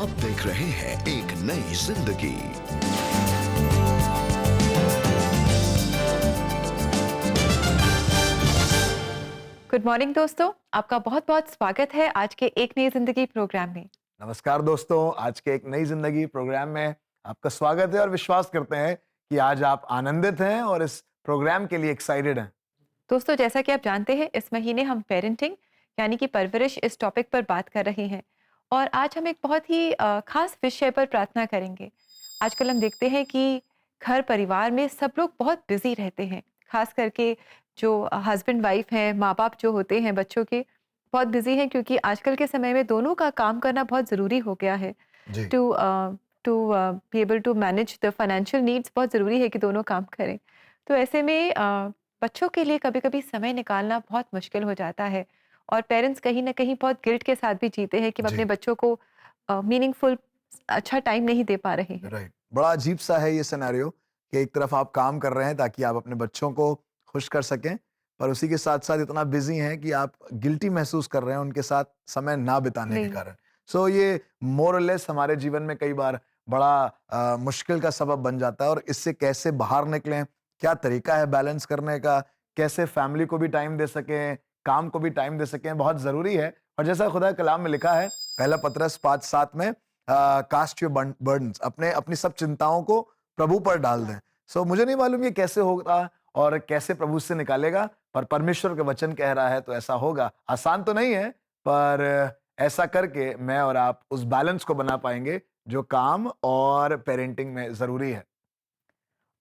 अब देख रहे हैं एक नई जिंदगी। गुड मॉर्निंग दोस्तों, आपका बहुत बहुत स्वागत है आज के एक नई जिंदगी प्रोग्राम में। नमस्कार दोस्तों, आज के एक नई जिंदगी प्रोग्राम में आपका स्वागत है और विश्वास करते हैं कि आज आप आनंदित हैं और इस प्रोग्राम के लिए एक्साइटेड हैं। दोस्तों, जैसा कि आप जानते हैं, इस महीने हम पेरेंटिंग यानी कि परवरिश इस टॉपिक पर बात कर रहे हैं और आज हम एक बहुत ही खास विषय पर प्रार्थना करेंगे। आजकल हम देखते हैं कि घर परिवार में सब लोग बहुत बिजी रहते हैं, खास करके जो हस्बैंड वाइफ हैं, माँ बाप जो होते हैं बच्चों के, बहुत बिजी हैं क्योंकि आजकल के समय में दोनों का काम करना बहुत ज़रूरी हो गया है। जी। To to be able to manage the financial needs, बहुत ज़रूरी है कि दोनों काम करें। तो ऐसे में बच्चों के लिए कभी-कभी समय निकालना बहुत मुश्किल हो जाता है और पेरेंट्स कहीं न कहीं बहुत गिल्ट के साथ भी जीते हैं कि वो अपने जी। बच्चों को मीनिंगफुल अच्छा टाइम नहीं दे पा रहे हैं। राइट, बड़ा अजीब सा है ये सिनेरियो कि एक तरफ आप काम कर रहे हैं ताकि आप अपने बच्चों को खुश कर सकें, पर उसी के साथ साथ इतना बिजी हैं कि आप गिल्टी महसूस कर रहे हैं उनके साथ समय ना बिताने के नहीं, कारण। सो ये मोर और लेस हमारे जीवन में कई बार बड़ा मुश्किल का सबब बन जाता है और इससे कैसे बाहर निकलें, क्या तरीका है बैलेंस करने का, कैसे फैमिली को भी टाइम दे सकें, काम को भी टाइम दे सकें, बहुत ज़रूरी है। और जैसा खुदा के कलाम में लिखा है, पहला पतरस 5:7 में, कास्ट योर बर्डन्स, अपने अपनी सब चिंताओं को प्रभु पर डाल दें। सो मुझे नहीं मालूम ये कैसे होगा और कैसे प्रभु से निकालेगा, पर परमेश्वर का वचन कह रहा है तो ऐसा होगा। आसान तो नहीं है, पर ऐसा करके मैं और आप उस बैलेंस को बना पाएंगे जो काम और पेरेंटिंग में जरूरी है।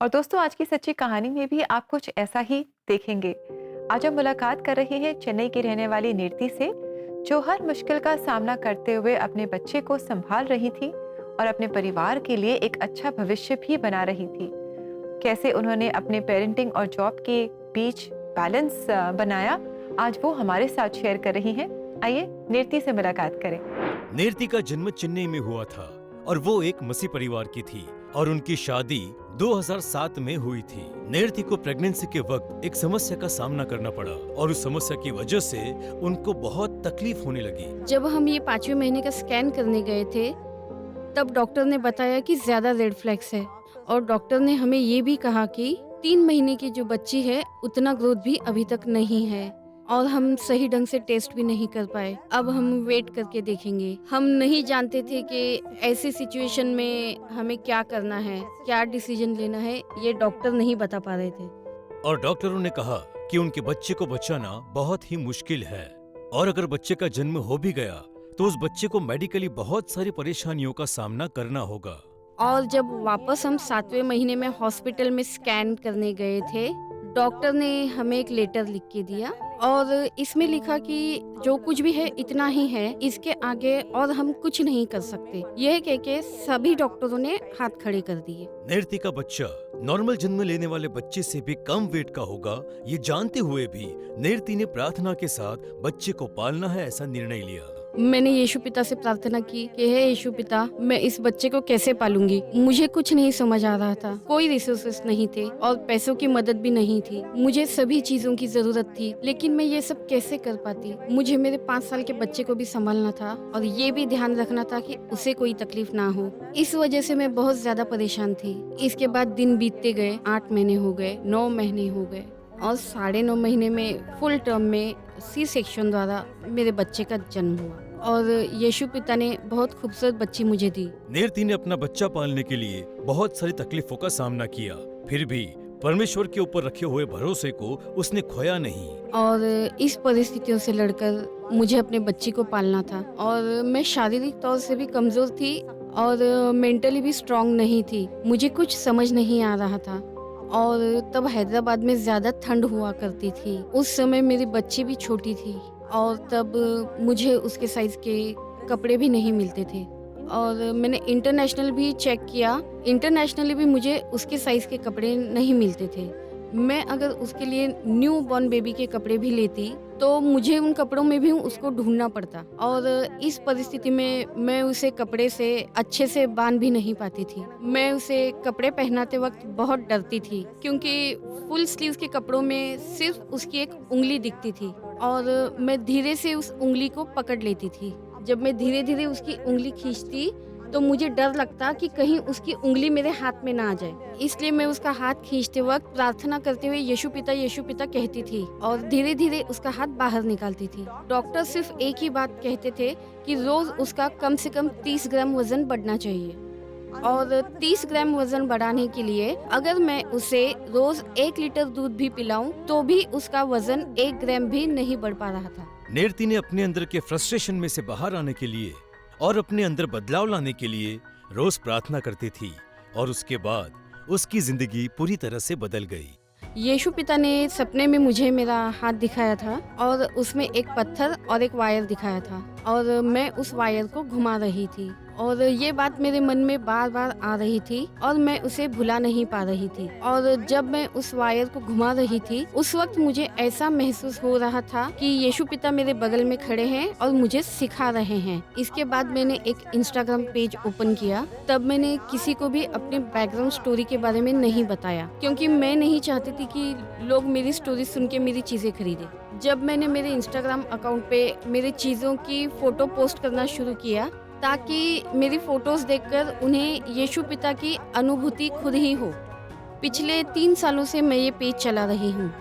और दोस्तों, आज की सच्ची कहानी में भी आप कुछ ऐसा ही देखेंगे। आज हम मुलाकात कर रहे हैं चेन्नई की रहने वाली नीरति से, जो हर मुश्किल का सामना करते हुए अपने बच्चे को संभाल रही थी और अपने परिवार के लिए एक अच्छा भविष्य भी बना रही थी। कैसे उन्होंने अपने पेरेंटिंग और जॉब के बीच बैलेंस बनाया, आज वो हमारे साथ शेयर कर रही हैं। आइए नीरति से मुलाकात करें। नीरति का जन्म चेन्नई में हुआ था और वो एक मसीह परिवार की थी और उनकी शादी 2007 में हुई थी। नीरति को प्रेगनेंसी के वक्त एक समस्या का सामना करना पड़ा और उस समस्या की वजह से उनको बहुत तकलीफ होने लगी। जब हम ये 5वें महीने का स्कैन करने गए थे, तब डॉक्टर ने बताया कि ज्यादा रेड फ्लैग्स है और डॉक्टर ने हमें ये भी कहा कि 3 महीने की जो बच्ची है उतना ग्रोथ भी अभी तक नहीं है और हम सही ढंग से टेस्ट भी नहीं कर पाए। अब हम वेट करके देखेंगे। हम नहीं जानते थे कि ऐसी सिचुएशन में हमें क्या करना है, क्या डिसीजन लेना है, ये डॉक्टर नहीं बता पा रहे थे। और डॉक्टरों ने कहा कि उनके बच्चे को बचाना बहुत ही मुश्किल है और अगर बच्चे का जन्म हो भी गया तो उस बच्चे को मेडिकली बहुत सारी परेशानियों का सामना करना होगा। और जब वापस हम 7वें महीने में हॉस्पिटल में स्कैन करने गए थे, डॉक्टर ने हमें एक लेटर लिख के दिया और इसमें लिखा कि जो कुछ भी है इतना ही है, इसके आगे और हम कुछ नहीं कर सकते। यह कह के सभी डॉक्टरों ने हाथ खड़े कर दिए। नीरति का बच्चा नॉर्मल जन्म लेने वाले बच्चे से भी कम वेट का होगा, ये जानते हुए भी नीरति ने प्रार्थना के साथ बच्चे को पालना है ऐसा निर्णय लिया। मैंने यीशु पिता से प्रार्थना की कि हे यीशु पिता, मैं इस बच्चे को कैसे पालूंगी। मुझे कुछ नहीं समझ आ रहा था, कोई रिसोर्सेस नहीं थे और पैसों की मदद भी नहीं थी। मुझे सभी चीजों की जरूरत थी, लेकिन मैं ये सब कैसे कर पाती। मुझे मेरे 5 साल के बच्चे को भी संभालना था और ये भी ध्यान रखना था कि उसे कोई तकलीफ ना हो। इस वजह से मैं बहुत ज्यादा परेशान थी। इसके बाद दिन बीतते गए, 8 महीने हो गए, 9 महीने हो गए और 9.5 महीने में फुल टर्म में सी सेक्शन द्वारा मेरे बच्चे का जन्म हुआ और यीशु पिता ने बहुत खूबसूरत बच्ची मुझे दी। नीरति ने अपना बच्चा पालने के लिए बहुत सारी तकलीफों का सामना किया, फिर भी परमेश्वर के ऊपर रखे हुए भरोसे को उसने खोया नहीं। और इस परिस्थितियों से लड़कर मुझे अपने बच्ची को पालना था और मैं शारीरिक तौर से भी कमजोर थी और मेंटली भी स्ट्रांग नहीं थी। मुझे कुछ समझ नहीं आ रहा था और तब हैदराबाद में ज्यादा ठंड हुआ करती थी। उस समय मेरी बच्ची भी छोटी थी और तब मुझे उसके साइज के कपड़े भी नहीं मिलते थे और मैंने इंटरनेशनल भी चेक किया, इंटरनेशनली भी मुझे उसके साइज के कपड़े नहीं मिलते थे। मैं अगर उसके लिए न्यू बॉर्न बेबी के कपड़े भी लेती तो मुझे उन कपड़ों में भी उसको ढूंढना पड़ता और इस परिस्थिति में मैं उसे कपड़े से अच्छे से बांध भी नहीं पाती थी। मैं उसे कपड़े पहनाते वक्त बहुत डरती थी क्योंकि फुल स्लीव्स के कपड़ों में सिर्फ उसकी एक उंगली दिखती थी और मैं धीरे से उस उंगली को पकड़ लेती थी। जब मैं धीरे धीरे उसकी उंगली खींचती तो मुझे डर लगता कि कहीं उसकी उंगली मेरे हाथ में ना आ जाए। इसलिए मैं उसका हाथ खींचते वक्त प्रार्थना करते हुए यीशु पिता कहती थी और धीरे धीरे उसका हाथ बाहर निकालती थी। डॉक्टर सिर्फ एक ही बात कहते थे कि रोज उसका कम से कम 30 ग्राम वजन बढ़ना चाहिए और 30 ग्राम वजन बढ़ाने के लिए अगर मैं उसे रोज 1 लीटर दूध भी पिलाऊं तो भी उसका वजन 1 ग्राम भी नहीं बढ़ पा रहा था। नेर्ति ने अपने अंदर के फ्रस्ट्रेशन में से बाहर आने के लिए और अपने अंदर बदलाव लाने के लिए रोज प्रार्थना करती थी और उसके बाद उसकी जिंदगी पूरी तरह से बदल गई। यीशु पिता ने सपने में मुझे मेरा हाथ दिखाया था और उसमें एक पत्थर और एक वायर दिखाया था और मैं उस वायर को घुमा रही थी और ये बात मेरे मन में बार बार आ रही थी और मैं उसे भुला नहीं पा रही थी। और जब मैं उस वायर को घुमा रही थी उस वक्त मुझे ऐसा महसूस हो रहा था कि यीशु पिता मेरे बगल में खड़े हैं और मुझे सिखा रहे हैं। इसके बाद मैंने एक इंस्टाग्राम पेज ओपन किया। तब मैंने किसी को भी अपने बैकग्राउंड स्टोरी के बारे में नहीं बताया क्योंकि मैं नहीं चाहती थी कि लोग मेरी स्टोरी सुन के मेरी चीजें खरीदें। जब मैंने मेरे इंस्टाग्राम अकाउंट पे मेरी चीजों की फोटो पोस्ट करना शुरू किया ताकि मेरी फोटोज देखकर उन्हें यीशु पिता की अनुभूति खुद ही हो। पिछले 3 सालों से मैं ये पेज चला रही हूँ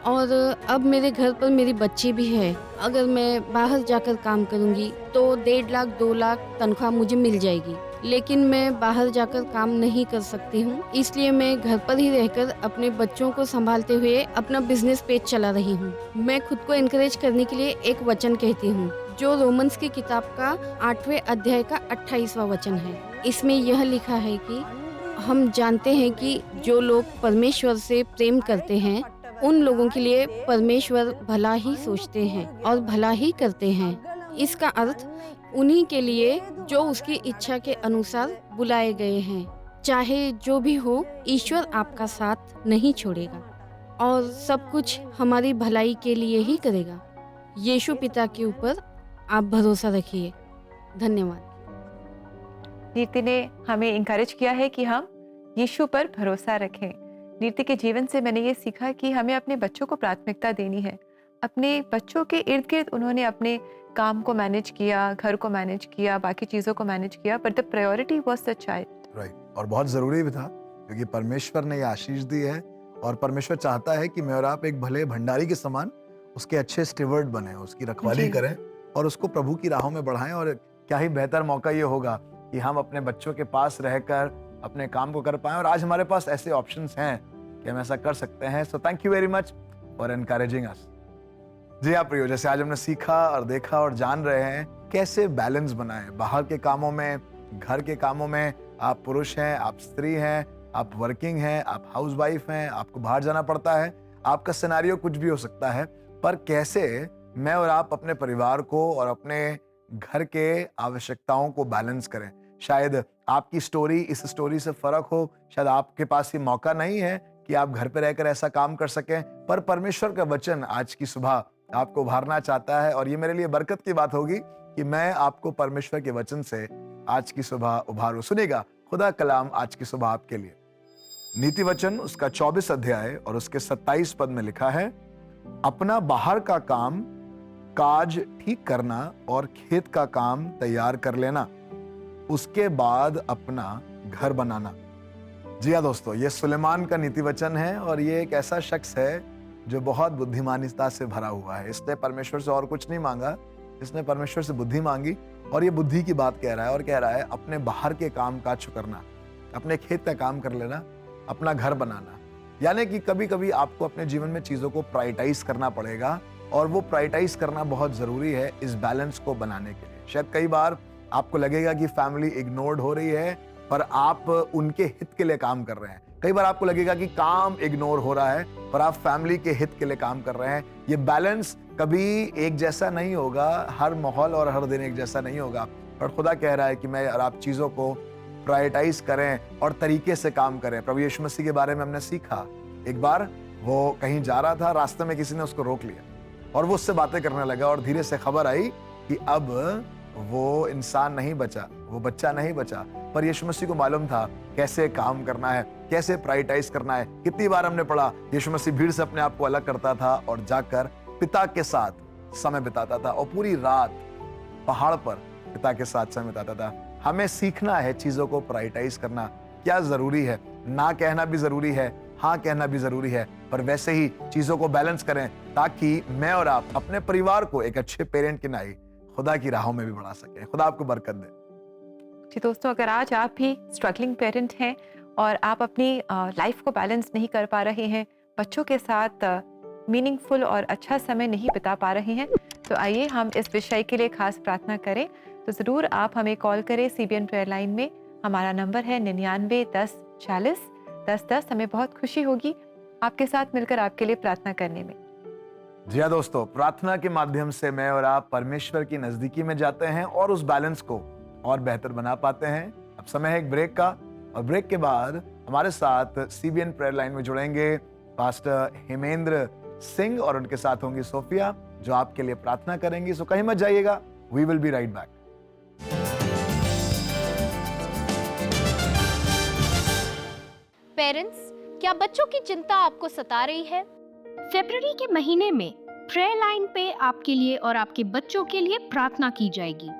और अब मेरे घर पर मेरी बच्ची भी है। अगर मैं बाहर जाकर काम करूँगी तो 1.5 लाख 2 लाख तनख्वाह मुझे मिल जाएगी, लेकिन मैं बाहर जाकर काम नहीं कर सकती हूँ। इसलिए मैं घर पर ही रहकर अपने बच्चों को संभालते हुए अपना बिजनेस पेज चला रही हूँ। मैं खुद को एनकरेज करने के लिए एक वचन कहती हूँ जो रोमन्स की किताब का 8वें अध्याय का 28वां वचन है। इसमें यह लिखा है कि हम जानते हैं कि जो लोग परमेश्वर से प्रेम करते हैं उन लोगों के लिए परमेश्वर भला ही सोचते हैं और भला ही करते हैं। इसका अर्थ उन्हीं के लिए जो उसकी इच्छा के अनुसार बुलाए गए हैं। चाहे जो भी हो, ईश्वर आपका साथ नहीं छोड़ेगा और सब कुछ हमारी भलाई के लिए ही करेगा। यीशु पिता के ऊपर आप भरोसा रखिए। धन्यवाद। नीति ने हमें इंकरेज किया है कि हम यीशु पर भरोसा रखें। नीति के जीवन से मैंने ये सीखा कि हमें अपने बच्चों को प्राथमिकता देनी है। अपने बच्चों के इर्द गिर्द उन्होंने अपने काम को मैनेज किया, घर को मैनेज किया, बाकी चीज़ों को मैनेज किया, but the priority was the child. Right, और बहुत जरूरी भी था क्योंकि परमेश्वर ने ये आशीष दी है और परमेश्वर चाहता है कि मैं और आप एक भले भंडारी के समान उसके अच्छे स्टीवर्ड बने, उसकी रखवाली करें और उसको प्रभु की राहों में बढ़ाएं। और क्या ही बेहतर मौका ये होगा कि हम अपने बच्चों के पास रहकर अपने काम को कर पाएं। और आज हमारे पास ऐसे ऑप्शंस हैं कि हम ऐसा कर सकते हैं। So thank you very much for encouraging us. जी हाँ प्रियो, जैसे आज हमने सीखा और देखा और जान रहे हैं कैसे बैलेंस बनाएं बाहर के कामों में, घर के कामों में। आप पुरुष हैं, आप स्त्री हैं, आप वर्किंग हैं, आप हाउसवाइफ हैं, आपको बाहर जाना पड़ता है, आपका सिनेरियो कुछ भी हो सकता है, पर कैसे मैं और आप अपने परिवार को और अपने घर के आवश्यकताओं को बैलेंस करें। शायद आपकी स्टोरी इस स्टोरी से फर्क हो, शायद आपके पास ये मौका नहीं है कि आप घर पे रहकर ऐसा काम कर सकें, पर परमेश्वर का वचन आज की सुबह आपको उभारना चाहता है। और ये मेरे लिए बरकत की बात होगी कि मैं आपको परमेश्वर के वचन से आज की सुबह उभारूं। सुनिएगा खुदा कलाम आज की सुबह आपके लिए। नीति वचन उसका 24 अध्याय और उसके 27 पद में लिखा है, अपना बाहर का काम काज ठीक करना और खेत का काम तैयार कर लेना, उसके बाद अपना घर बनाना। जी हाँ दोस्तों, ये सुलेमान का नीति वचन है और ये एक ऐसा शख्स है जो बहुत बुद्धिमानिता से भरा हुआ है। इसने परमेश्वर से और कुछ नहीं मांगा, इसने परमेश्वर से बुद्धि मांगी और ये बुद्धि की बात कह रहा है और कह रहा है अपने बाहर के काम काज करना, अपने खेत का काम कर लेना, अपना घर बनाना। यानी कि कभी कभी आपको अपने जीवन में चीजों को प्रायोरिटाइज करना पड़ेगा और वो प्रायोरिटाइज करना बहुत जरूरी है इस बैलेंस को बनाने के लिए। शायद कई बार आपको लगेगा कि फैमिली इग्नोर्ड हो रही है पर आप उनके हित के लिए काम कर रहे हैं। कई बार आपको लगेगा कि काम इग्नोर हो रहा है पर आप फैमिली के हित के लिए काम कर रहे हैं। ये बैलेंस कभी एक जैसा नहीं होगा, हर माहौल और हर दिन एक जैसा नहीं होगा, पर खुदा कह रहा है कि मैं और आप चीजों को प्रायोरिटाइज करें और तरीके से काम करें। प्रभु यीशु मसीह के बारे में हमने सीखा। एक बार वो कहीं जा रहा था, रास्ते में किसी ने उसको रोक लिया और वो उससे बातें करने लगा और धीरे से खबर आई कि अब वो इंसान नहीं बचा, वो बच्चा नहीं बचा, पर यीशु मसीह को मालूम था कैसे काम करना है, कैसे प्रायोरिटाइज करना है। कितनी बार हमने पढ़ा यीशु मसीह भीड़ से अपने आप को अलग करता था और जाकर पिता के साथ समय बिताता था और पूरी रात पहाड़ पर पिता के साथ समय बिताता था। हमें सीखना है चीजों को प्रायोरिटाइज करना, क्या जरूरी है। ना कहना भी जरूरी है, हाँ कहना भी जरूरी है, पर वैसे ही चीजों को बैलेंस करें ताकि मैं और आप अपने परिवार को एक अच्छे पेरेंट की नाई खुदा की राहों में भी बढ़ा सकें। खुदा आपको बरकत दे। जी दोस्तों, अगर आज आप भी स्ट्रगलिंग पेरेंट हैं और आप अपनी लाइफ को बैलेंस नहीं कर पा रहे हैं, बच्चों के साथ मीनिंगफुल और अच्छा समय नहीं बिता पा रहे हैं, तो आइए हम इस विषय के लिए खास प्रार्थना करें। तो ज़रूर आप हमें कॉल करें सीबीएन प्रेयर लाइन में। हमारा नंबर है 99 10 40 10 10। हमें बहुत खुशी होगी आपके साथ मिलकर आपके लिए प्रार्थना करने में। जी हाँ दोस्तों, प्रार्थना के माध्यम से मैं और आप परमेश्वर की नजदीकी में जाते हैं और उस बैलेंस को और बेहतर बना पाते हैं। अब समय है एक ब्रेक का, और ब्रेक के बाद हमारे साथ सीबीएन प्रेयर लाइन में जुड़ेंगे पास्टर हेमेंद्र सिंह और उनके साथ होंगी सोफिया, जो आपके लिए प्रार्थना करेंगी। सो कहीं मत जाइएगा, we will be right back. Parents, क्या बच्चों की चिंता आपको सता रही है? फरवरी के महीने में प्रेयर लाइन पे आपके लिए और आपके बच्चों के लिए प्रार्थना की जाएगी।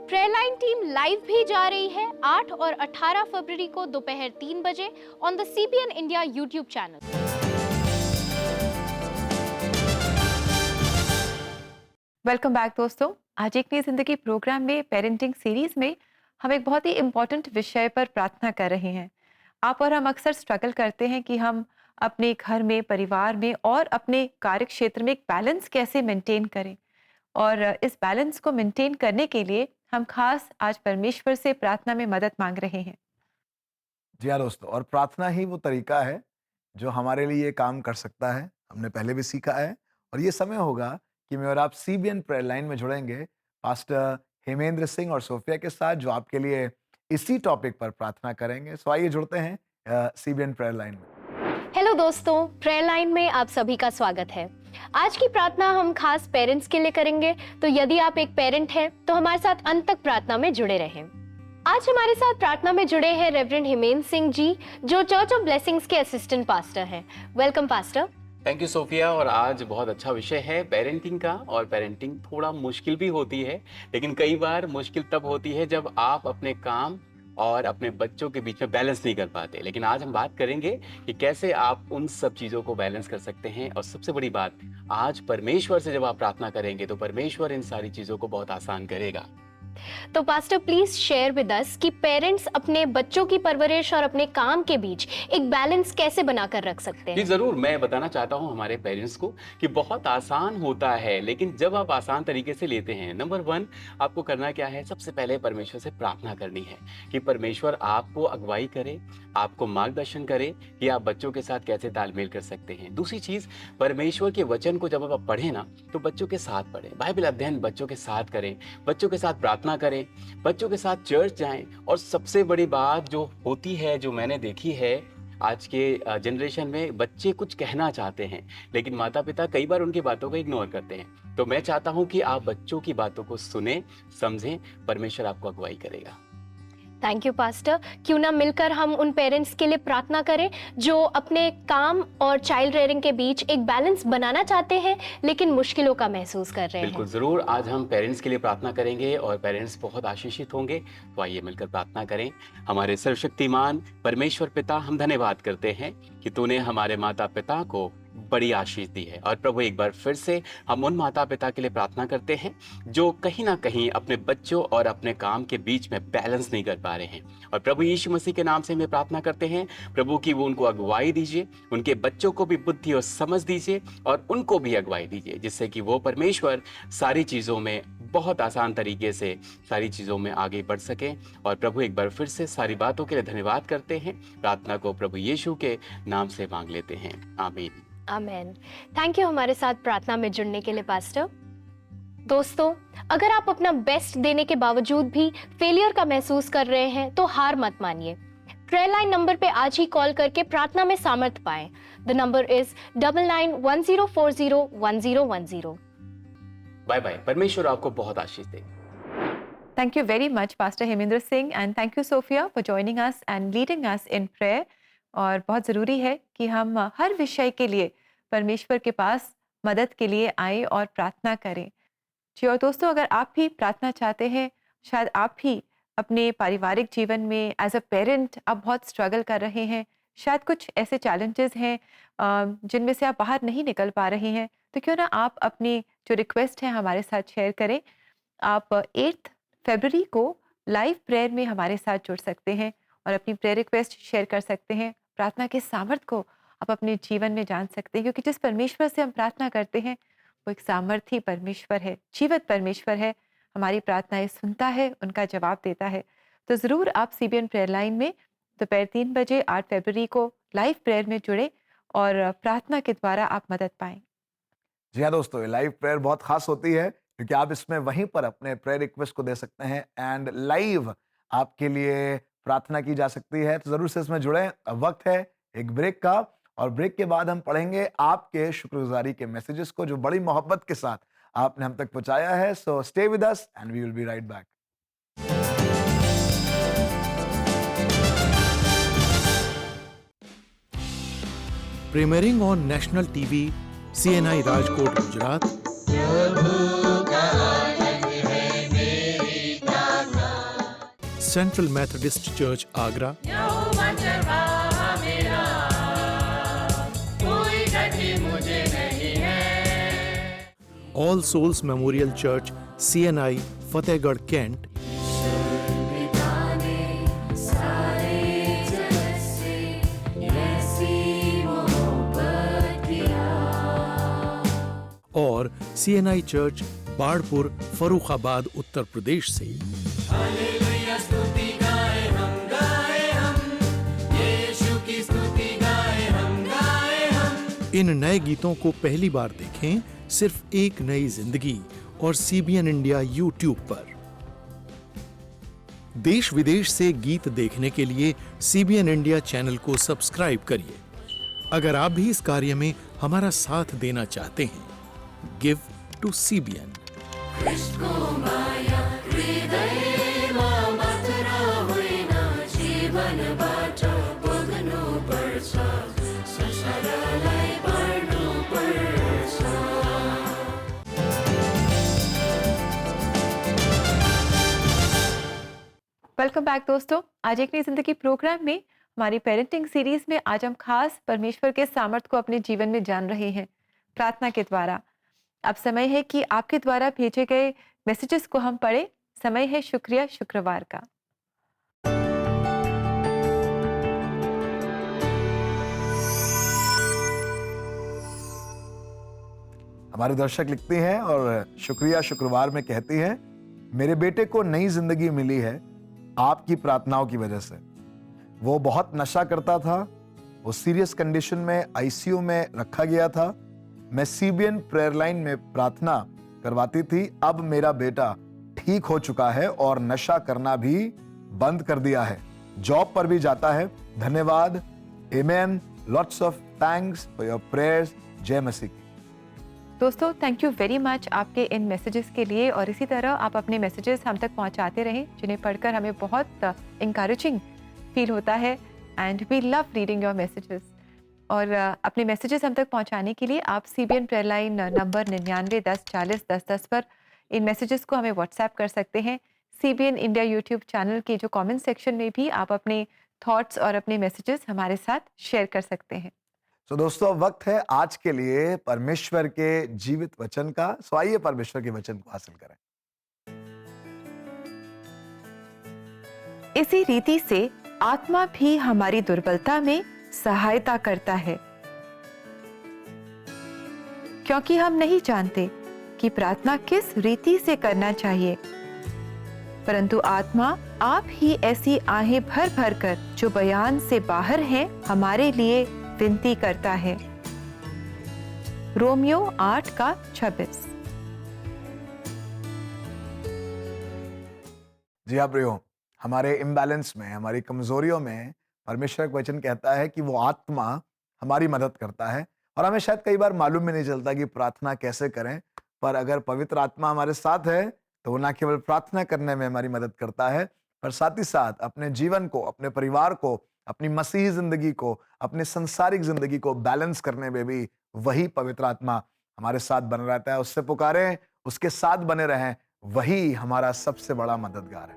प्रेयर लाइन टीम लाइव भी जा रही है 8 और 18 फरवरी को दोपहर 3 बजे on the CBN India YouTube channel. Welcome back दोस्तों। आज एक नई जिंदगी प्रोग्राम में पेरेंटिंग सीरीज में हम एक बहुत ही इम्पोर्टेंट विषय पर प्रार्थना कर रहे हैं। आप और हम अक्सर स्ट्रगल करते हैं कि हम अपने घर में, परिवार में और अपने कार्य क्षेत्र में एक बैलेंस कैसे मेंटेन करें, और इस बैलेंस को मेंटेन करने के लिए हम खास आज परमेश्वर से प्रार्थना में मदद मांग रहे हैं। जी हाँ दोस्तों, और प्रार्थना ही वो तरीका है जो हमारे लिए ये काम कर सकता है। हमने पहले भी सीखा है, और ये समय होगा कि मैं और आप सीबीएन प्रेयर लाइन में जुड़ेंगे पास्टर हेमेंद्र सिंह और सोफिया के साथ, जो आपके लिए इसी टॉपिक पर प्रार्थना करेंगे। सो आइए जुड़ते हैं सीबीएन प्रेयर लाइन में। हेलो दोस्तों, प्रेयर लाइन में आप सभी का स्वागत है। आज की प्रार्थना हम खास पेरेंट्स के लिए करेंगे, तो यदि आप एक पेरेंट हैं तो हमारे साथ अंत तक प्रार्थना में जुड़े रहें। आज हमारे साथ प्रार्थना में जुड़े हैं रेवरेंड हेमेंद्र सिंह जी, जो चर्च ऑफ ब्लेसिंग्स के असिस्टेंट पास्टर हैं। Welcome pastor. Thank you Sophia. और आज बहुत अच्छा विषय है पेरेंटिंग का, और पेरेंटिंग थोड़ा मुश्किल भी होती है, लेकिन कई बार मुश्किल तब होती है जब आप अपने काम और अपने बच्चों के बीच में बैलेंस नहीं कर पाते। लेकिन आज हम बात करेंगे कि कैसे आप उन सब चीज़ों को बैलेंस कर सकते हैं। और सबसे बड़ी बात, आज परमेश्वर से जब आप प्रार्थना करेंगे तो परमेश्वर इन सारी चीज़ों को बहुत आसान करेगा। तो pastor please share with us कि पेरेंट्स अपने बच्चों की परवरिश और अपने काम के बीच एक बैलेंस कैसे बनाकर रख सकते जी हैं। जरूर, मैं बताना चाहता हूं हमारे पेरेंट्स को कि बहुत आसान होता है, लेकिन जब आप आसान तरीके से लेते हैं, नंबर 1 आपको करना क्या है, सबसे पहले परमेश्वर से प्रार्थना करनी है कि परमेश्वर आपको अगुवाई करे, आपको मार्गदर्शन करे कि आप बच्चों के साथ कैसे तालमेल कर सकते हैं। दूसरी चीज, परमेश्वर के वचन को जब आप पढ़ें ना, तो बच्चों के साथ पढ़ें, बाइबल अध्ययन बच्चों के साथ करें, बच्चों के साथ प्रार्थना करें, बच्चों के साथ चर्च जाएं। और सबसे बड़ी बात जो होती है, जो मैंने देखी है आज के जनरेशन में, बच्चे कुछ कहना चाहते हैं लेकिन माता पिता कई बार उनकी बातों को इग्नोर करते हैं। तो मैं चाहता हूं कि आप बच्चों की बातों को सुने, समझें, परमेश्वर आपको अगुवाई करेगा। Thank you pastor. क्यों ना मिलकर हम उन पेरेंट्स के लिए प्रार्थना करें जो अपने काम और चाइल्ड रेयरिंग के बीच एक बैलेंस बनाना चाहते हैं लेकिन मुश्किलों का महसूस कर रहे बिल्कुल हैं। जरूर, आज हम पेरेंट्स के लिए प्रार्थना करेंगे और पेरेंट्स बहुत आशीषित होंगे। तो आइए मिलकर प्रार्थना करें। हमारे सर्वशक्तिमान परमेश्वर पिता, हम धन्यवाद करते हैं कि तूने हमारे माता पिता को बड़ी आशीष दी है। और प्रभु, एक बार फिर से हम उन माता पिता के लिए प्रार्थना करते हैं जो कहीं ना कहीं अपने बच्चों और अपने काम के बीच में बैलेंस नहीं कर पा रहे हैं। और प्रभु यीशु मसीह के नाम से हमें प्रार्थना करते हैं प्रभु कि वो उनको अगुवाई दीजिए, उनके बच्चों को भी बुद्धि और समझ दीजिए और उनको भी अगुवाई दीजिए, जिससे कि वो परमेश्वर सारी चीज़ों में बहुत आसान तरीके से सारी चीज़ों में आगे बढ़ सकें। और प्रभु, एक बार फिर से सारी बातों के लिए धन्यवाद करते हैं। प्रार्थना को प्रभु यीशु के नाम से मांग लेते हैं, आमीन। आमेन। थैंक यू हमारे साथ प्रार्थना में जुड़ने के लिए पास्टर। दोस्तों, अगर आप अपना बेस्ट देने के बावजूद भी फेलियर का महसूस कर रहे हैं तो हार मत मानिए। प्रेयर लाइन नंबर पे आज ही कॉल करके प्रार्थना में सामर्थ पाएं। The number is 9910401010। Bye bye. परमेश्वर आपको बहुत आशीष दे। Thank you very much, Pastor Hemendra Singh, and thank you, Sophia, for joining us and leading us in prayer. और बहुत ज़रूरी है कि हम हर विषय के लिए परमेश्वर के पास मदद के लिए आए और प्रार्थना करें। जी, और दोस्तों, अगर आप भी प्रार्थना चाहते हैं, शायद आप भी अपने पारिवारिक जीवन में एज अ पेरेंट आप बहुत स्ट्रगल कर रहे हैं, शायद कुछ ऐसे चैलेंजेस हैं जिनमें से आप बाहर नहीं निकल पा रहे हैं, तो क्यों ना आप अपनी जो रिक्वेस्ट है हमारे साथ शेयर करें। आप 8 फरवरी को लाइव प्रेयर में हमारे साथ जुड़ सकते हैं और अपनी प्रेयर रिक्वेस्ट शेयर कर सकते हैं। प्रार्थना के सामर्थ्य को आप अपने जीवन में जान सकते हैं, क्योंकि जिस परमेश्वर से हम प्रार्थना करते हैं वो एक सामर्थी परमेश्वर है, जीवित परमेश्वर है। हमारी प्रार्थनाएं सुनता है, उनका जवाब देता है। तो ज़रूर आप सीबीएन प्रेयर लाइन में दोपहर 3 बजे 8 फरवरी को लाइव प्रेयर में जुड़े और प्रार्थना के द्वारा आप मदद पाएं। जी हाँ दोस्तों, ये लाइव प्रेयर बहुत खास होती है क्योंकि आप इसमें वहीं पर अपने प्रेयर रिक्वेस्ट को दे सकते हैं एंड लाइव आपके लिए प्रार्थना की जा सकती है। तो जरूर से इसमें जुड़े। अब वक्त है एक ब्रेक का, और ब्रेक के बाद हम पढ़ेंगे आपके शुक्रगुजारी के मैसेजेस को जो बड़ी मोहब्बत के साथ आपने हम तक पहुंचाया है। So stay with us and we will be right back. Premiering on national TV, CNI Rajkot Gujarat. Central Methodist Church Agra, All Souls Memorial Church CNI Fatehgarh cantt, और CNI चर्च बाड़पुर फर्रुखाबाद उत्तर प्रदेश से। इन नए गीतों को पहली बार देखें सिर्फ एक नई जिंदगी और CBN इंडिया YouTube पर। देश विदेश से गीत देखने के लिए CBN इंडिया चैनल को सब्सक्राइब करिए। अगर आप भी इस कार्य में हमारा साथ देना चाहते हैं, give to CBN। Welcome back दोस्तों। आज एक नई जिंदगी प्रोग्राम में हमारी पेरेंटिंग सीरीज में आज हम खास परमेश्वर के सामर्थ्य को अपने जीवन में जान रहे हैं प्रार्थना के द्वारा। अब समय है कि आपके द्वारा भेजे गए मैसेजेस को हम पढ़ें। समय है शुक्रिया शुक्रवार का। हमारे दर्शक लिखती हैं और शुक्रिया शुक्रवार में कहती हैं, मेरे बेटे को नई जिंदगी मिली है आपकी प्रार्थनाओं की वजह से। वो बहुत नशा करता था, वो सीरियस कंडीशन में ICU में रखा गया था। मैं CBN प्रेयर लाइन में प्रार्थना करवाती थी। अब मेरा बेटा ठीक हो चुका है और नशा करना भी बंद कर दिया है, जॉब पर भी जाता है। धन्यवाद। Amen. Lots of thanks for your prayers. जय मसीह। दोस्तों थैंक यू वेरी मच आपके इन मैसेजेस के लिए, और इसी तरह आप अपने मैसेजेस हम तक पहुंचाते रहें, जिन्हें पढ़कर हमें बहुत इंकरेजिंग फील होता है and we love reading your messages. और अपने मैसेजेस हम तक पहुंचाने के लिए आप CBN प्रेयर लाइन नंबर 99 10 40 10 10 पर इन मैसेजेस को हमें व्हाट्सएप कर सकते हैं। CBN इंडिया YouTube चैनल के जो कमेंट सेक्शन में भी आप अपने थॉट्स और अपने मैसेजेस हमारे साथ शेयर कर सकते हैं। तो दोस्तों अब वक्त है आज के लिए परमेश्वर के जीवित वचन का। सो आइए परमेश्वर के वचन को हासिल करें। इसी रीति से आत्मा भी हमारी दुर्बलता में सहायता करता है, क्योंकि हम नहीं जानते कि प्रार्थना किस रीति से करना चाहिए, परंतु आत्मा आप ही ऐसी आहें भर भर कर जो बयान से बाहर हैं हमारे लिए विनती करता है। रोमियो 8 का 26। जी हाँ प्रियो, हमारे इम्बैलेंस में, हमारी कमजोरियों में परमेश्वर का वचन कहता है कि वो आत्मा हमारी मदद करता है। और हमें शायद कई बार मालूम भी नहीं चलता कि प्रार्थना कैसे करें, पर अगर पवित्र आत्मा हमारे साथ है तो वो ना केवल प्रार्थना करने में हमारी मदद करता है, पर साथ ही साथ अपने जीवन को, अपने परिवार को, अपनी मसीही जिंदगी को, अपने संसारिक जिंदगी को बैलेंस करने में भी वही पवित्र आत्मा हमारे साथ बना रहता है। उससे पुकारें, उसके साथ बने रहें, वही हमारा सबसे बड़ा मददगार है।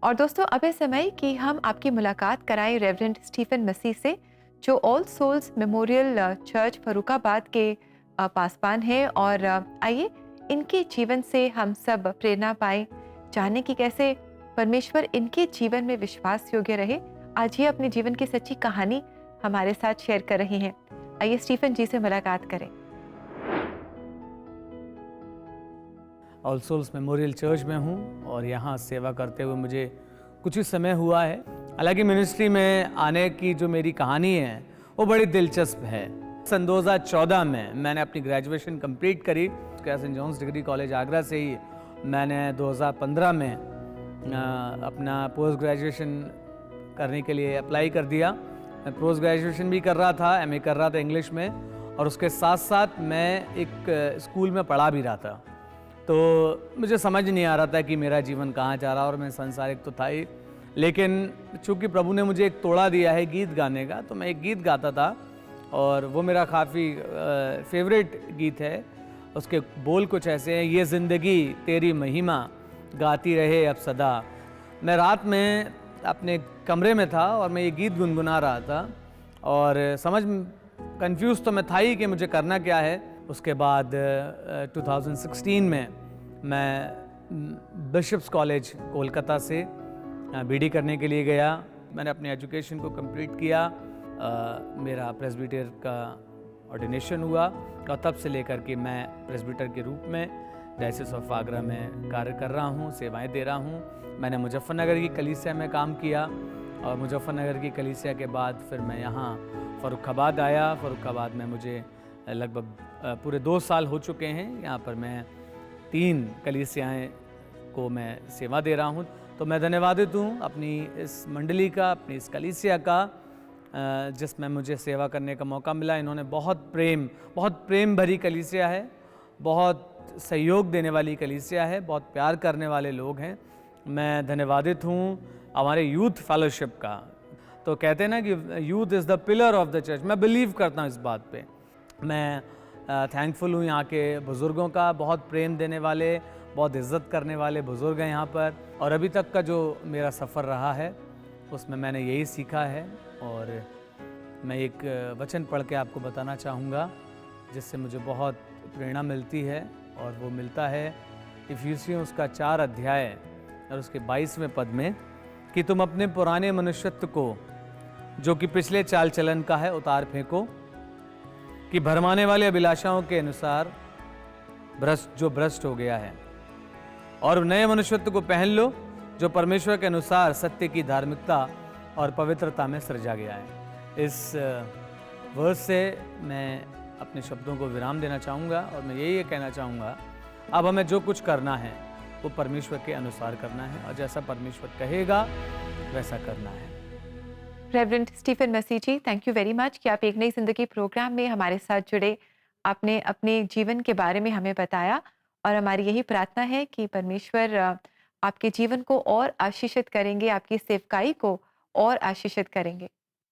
और दोस्तों अब है समय कि हम आपकी मुलाकात कराएं रेवरेंड स्टीफन मसीह से, जो All Souls Memorial Church Farrukhabad के पासबान हैं। और आइए इनके जीवन से हम सब प्रेरणा पाएं, जाने कि कैसे परमेश्वर इनके जीवन में विश्वास योग्य रहे। आज ये अपने जीवन की सच्ची कहानी हमारे साथ शेयर कर रहे हैं। आइए स्टीफन जी से मुलाकात करें। ऑल सोल्स मेमोरियल चर्च में हूँ और यहाँ सेवा करते हुए मुझे कुछ ही समय हुआ है। हालांकि मिनिस्ट्री में आने की जो मेरी कहानी है वो बड़ी दिलचस्प है। सन 2014 में मैंने अपनी ग्रेजुएशन कंप्लीट करी। Saint John's degree college Agra से ही मैंने 2015 में अपना पोस्ट ग्रेजुएशन करने के लिए अप्लाई कर दिया। मैं पोस्ट ग्रेजुएशन भी कर रहा था, एमए कर रहा था इंग्लिश में, और उसके साथ साथ मैं एक स्कूल में पढ़ा भी रहा था। तो मुझे समझ नहीं आ रहा था कि मेरा जीवन कहाँ जा रहा, और मैं संसारिक तो था ही, लेकिन चूँकि प्रभु ने मुझे एक तोड़ा दिया है गीत गाने का, तो मैं एक गीत गाता था और वो मेरा काफ़ी फेवरेट गीत है। उसके बोल कुछ ऐसे हैं, ये ज़िंदगी तेरी महिमा गाती रहे अब सदा। मैं रात में अपने कमरे में था और मैं ये गीत गुनगुना रहा था, और समझ कंफ्यूज तो मैं था ही कि मुझे करना क्या है। उसके बाद 2016 में मैं बिशप्स कॉलेज कोलकाता से बीडी करने के लिए गया। मैंने अपने एजुकेशन को कंप्लीट किया। मेरा प्रेस्बिटर का ऑर्डिनेशन हुआ और तब से लेकर के मैं प्रेस्बिटर के रूप में डायसिस ऑफ आगरा में कार्य कर रहा हूँ, सेवाएं दे रहा हूँ। मैंने मुजफ्फरनगर की कलीसिया में काम किया, और मुजफ्फरनगर की कलीसिया के बाद फिर मैं यहाँ फर्रुखाबाद आया। फर्रुखाबाद में मुझे लगभग पूरे 2 साल हो चुके हैं। यहाँ पर मैं 3 कलीसियाएँ को मैं सेवा दे रहा हूँ। तो मैं धन्यवादित हूँ अपनी इस मंडली का, अपनी इस कलीसिया का, जिसमें मुझे सेवा करने का मौका मिला। इन्होंने बहुत प्रेम भरी कलीसिया है, बहुत सहयोग देने वाली कलीसिया है, बहुत प्यार करने वाले लोग हैं। मैं धन्यवादित हूँ हमारे यूथ फेलोशिप का। तो कहते हैं ना कि youth is the pillar of the church. मैं बिलीव करता हूँ इस बात पे। मैं थैंकफुल हूँ यहाँ के बुज़ुर्गों का, बहुत प्रेम देने वाले, बहुत इज़्ज़त करने वाले बुज़ुर्ग हैं यहाँ पर। और अभी तक का जो मेरा सफ़र रहा है उसमें मैंने यही सीखा है। और मैं एक वचन पढ़ के आपको बताना चाहूँगा जिससे मुझे बहुत प्रेरणा मिलती है, और वो मिलता है इफिसियों उसका 4 अध्याय और उसके 22वें पद में, कि तुम अपने पुराने मनुष्यत्व को जो कि पिछले चाल चलन का है उतार फेंको, कि भरमाने वाले अभिलाषाओं के अनुसार भ्रष्ट हो गया है, और नए मनुष्यत्व को पहन लो जो परमेश्वर के अनुसार सत्य की धार्मिकता और पवित्रता में सृजा गया है। इस वर्स से मैं अपने शब्दों को विराम देना चाहूँगा, और मैं यही कहना चाहूँगा, अब हमें जो कुछ करना है वो परमेश्वर के अनुसार करना है, और जैसा परमेश्वर कहेगा वैसा करना है। Reverend Stephen Masih ji, thank you very much कि आप एक नई जिंदगी प्रोग्राम में हमारे साथ जुड़े। आपने अपने जीवन के बारे में हमें बताया, और हमारी यही प्रार्थना है कि परमेश्वर आपके जीवन को और आशीषित करेंगे, आपकी सेवकाई को और आशीषित करेंगे।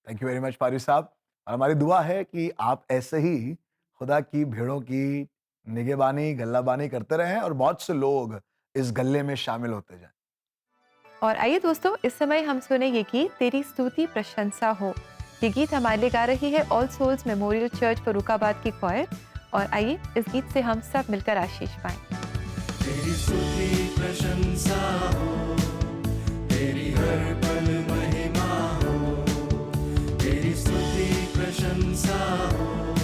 थैंक यू वेरी मच पारी साहब। और हमारी दुआ है कि आप ऐसे ही खुदा की भेड़ों की निगहबानी, गल्लाबानी करते रहें, और बहुत से लोग इस गल्ले में शामिल होते जाएं। और आइए दोस्तों, इस समय हम सुने ये गीत, तेरी स्तुति प्रशंसा हो। ये गीत हमारे लिए गा रही है All Souls Memorial Church Farrukhabad की क्वायर। और आइए इस गीत से हम सब मिलकर आशीष पाएं। तेरी स्तुति प्रशंसा हो, तेरी हर पल महिमा हो, तेरी स्तुति प्रशंसा हो,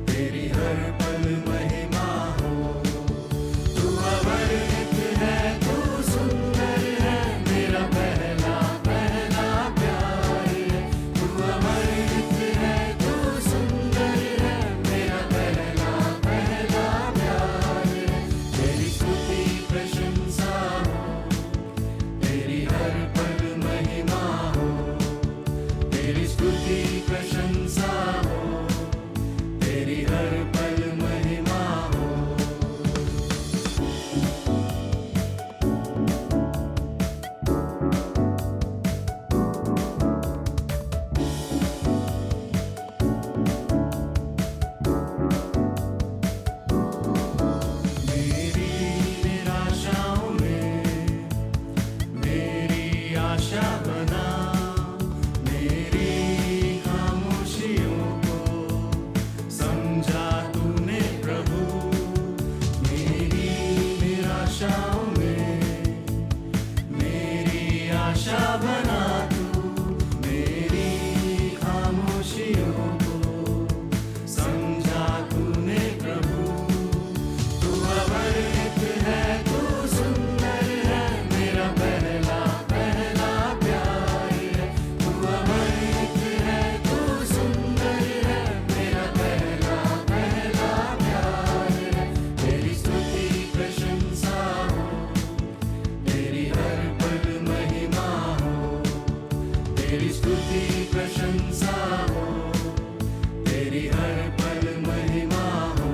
तेरी हर पल महिमा हो। तू अवर्णित है, तू सुंदर है, मेरा पहला प्यार है। तू अवर्णित है, तू सुंदर है, मेरा पहला प्यार है। तेरी स्तुति प्रशंसा हो, तेरी हर पल भाषा बना तू मेरी खामोशियों को समझा तूने प्रभु तू अवर्णित है तू सुंदर है मेरा पहला पहला प्यार है तू अवर्णित है तू सुंदर है मेरा पहला पहला प्यार है तेरी स्तुति प्रशंसा हो तेरी हर पल महिमा हो तेरी स्तुति प्रशंसा हो तेरी हर पल महिमा हो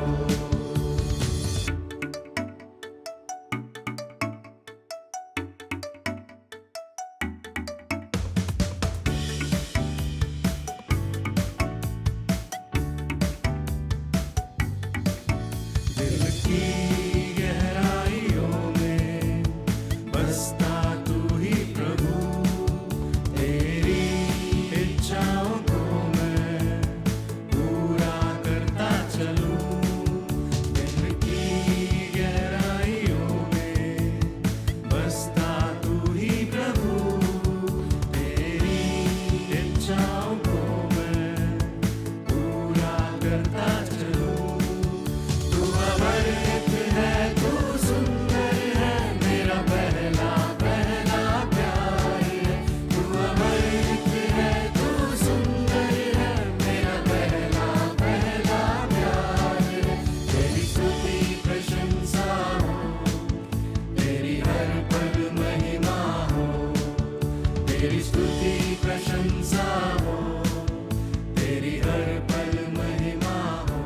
दिल की गहराइयों में बसता तू ही प्रभु तेरी इच्छाओं को मैं पूरा करता चलूं दिल की गहराइयों में बसता तू ही प्रभु तेरी इच्छाओं को मैं पूरा करता चलूं तू अवर्णित है तू सुंदर है मेरा पहला पहला प्यार है तू अवर्णित है तू सुंदर है मेरा पहला पहला प्यार है तेरी स्तुति प्रशंसा हो तेरी हर पल महिमा हो तेरी स्तुति प्रशंसा हो तेरी हर पल महिमा हो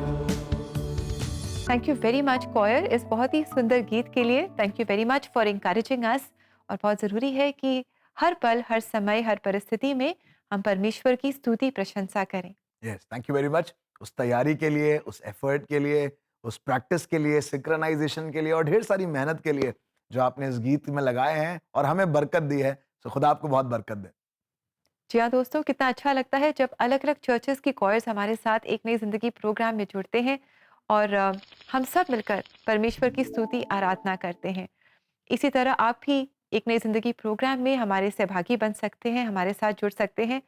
thank you very much choir इस बहुत ही सुंदर गीत के लिए। Thank you very much for encouraging us. और बहुत ज़रूरी है कि हर पल, हर समय, हर परिस्थिति में हम परमेश्वर की स्तुति प्रशंसा करें। Yes, thank you very much उस तैयारी के लिए, उस एफर्ट के लिए, उस प्रैक्टिस के लिए, सिंक्रोनाइजेशन के लिए और ढेर सारी मेहनत के लिए जो आपने इस गीत में लगाए हैं और हमें बरकत दी है। सो खुदा आपको बहुत बरकत दे। जी हाँ दोस्तों, कितना अच्छा लगता है जब अलग अलग चर्चेस की कॉयर्स हमारे साथ एक नई ज़िंदगी प्रोग्राम में जुड़ते हैं और हम सब मिलकर परमेश्वर की स्तुति आराधना करते हैं। इसी तरह आप भी एक नई ज़िंदगी प्रोग्राम में हमारे सहभागी बन सकते हैं, हमारे साथ जुड़ सकते हैं,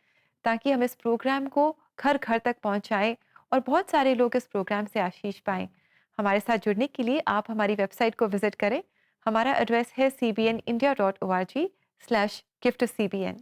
ताकि हम इस प्रोग्राम को घर घर तक पहुंचाएं और बहुत सारे लोग इस प्रोग्राम से आशीष पाएं। हमारे साथ जुड़ने के लिए आप हमारी वेबसाइट को विजिट करें। हमारा एड्रेस है cbnindia.org/give-to-cbn।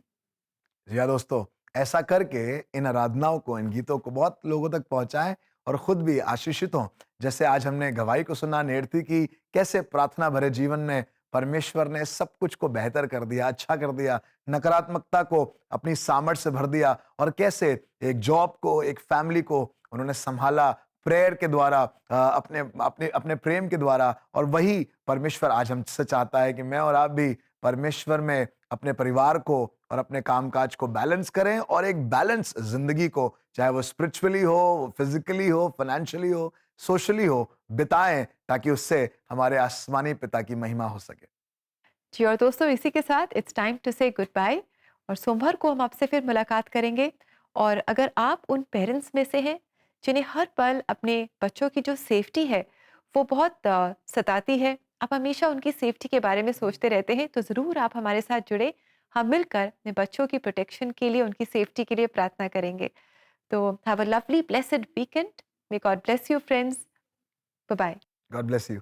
जी हाँ दोस्तों, ऐसा करके इन आराधनाओं को, इन गीतों को बहुत लोगों तक पहुंचाएं और खुद भी आशीषित हों। जैसे आज हमने गवाही को सुना नेर्थी की, कैसे प्रार्थना भरे जीवन में परमेश्वर ने सब कुछ को बेहतर कर दिया, अच्छा कर दिया, नकारात्मकता को अपनी सामर्थ्य से भर दिया और कैसे एक जॉब को, एक फैमिली को उन्होंने संभाला प्रेयर के द्वारा, अपने अपने अपने प्रेम के द्वारा। और वही परमेश्वर आज हमसे चाहता है कि मैं और आप भी परमेश्वर में अपने परिवार को और अपने कामकाज को बैलेंस करें और एक बैलेंस जिंदगी को, चाहे वो स्पिरिचुअली हो, फिजिकली हो, फाइनेंशियली हो, सोशली हो, बिताएं, ताकि उससे हमारे आसमानी पिता की महिमा हो सके। जी और दोस्तों, इसी के साथ इट्स टाइम टू से गुड बाय और सोमवार को हम आपसे फिर मुलाकात करेंगे। और अगर आप उन पेरेंट्स में से हैं जिन्हें हर पल अपने बच्चों की जो सेफ्टी है वो बहुत सताती है, आप हमेशा उनकी सेफ्टी के बारे में सोचते रहते हैं, तो ज़रूर आप हमारे साथ जुड़े। हम मिलकर अपने बच्चों की प्रोटेक्शन के लिए, उनकी सेफ्टी के लिए प्रार्थना करेंगे। तो have a lovely blessed weekend. May God bless you friends. Bye bye. God bless you.